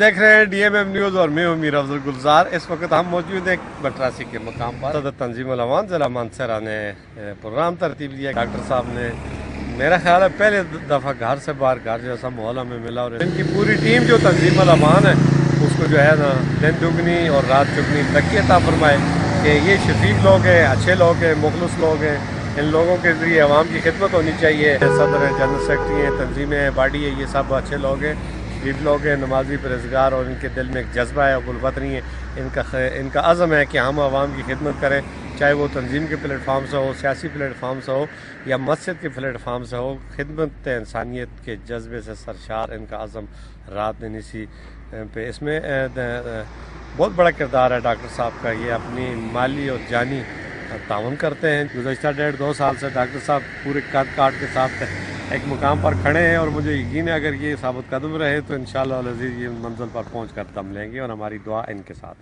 دیکھ رہے ہیں ڈی ایم ایم نیوز اور میں ہوں میر افضل گلزار. اس وقت ہم موجود ہیں بٹراسی کے مقام پر. صدر تنظیم العوان ضلع مانسہرہ نے پروگرام ترتیب دیا. ڈاکٹر صاحب نے میرا خیال ہے پہلے دفعہ گھر سے باہر گھر جیسا ماحول ہمیں ملا, اور ان کی پوری ٹیم جو تنظیم العوان ہے اس کو جو ہے نا دن دگنی اور رات چگنی ترقی عطا فرمائے کہ یہ شفیق لوگ ہیں, اچھے لوگ ہیں, مخلص لوگ ہیں. ان لوگوں کے ذریعے عوام کی خدمت ہونی چاہیے. صدر ہے, جنرل سیکرٹری ہیں, تنظیمیں ہیں, باڈی ہے, یہ سب اچھے لوگ ہیں, شریف لوگ ہیں, نمازی پرہیزگار, اور ان کے دل میں ایک جذبہ ہے, الوطنی ہے. ان کا عزم ہے کہ ہم عوام کی خدمت کریں, چاہے وہ تنظیم کے پلیٹ فارم سے ہو, سیاسی پلیٹ فارم سے ہو, یا مسجد کے پلیٹ فارم سے ہو. خدمت انسانیت کے جذبے سے سرشار ان کا عزم رات دن اسی پہ. اس میں بہت بڑا کردار ہے ڈاکٹر صاحب کا. یہ اپنی مالی اور جانی تعاون کرتے ہیں. گزشتہ 1.5-2 سال سے ڈاکٹر صاحب پورے قد کاٹ کے ساتھ ایک مقام پر کھڑے ہیں, اور مجھے یقین ہے اگر یہ ثابت قدم رہے تو انشاءاللہ العزیز یہ منزل پر پہنچ کر دم لیں گے, اور ہماری دعا ان کے ساتھ.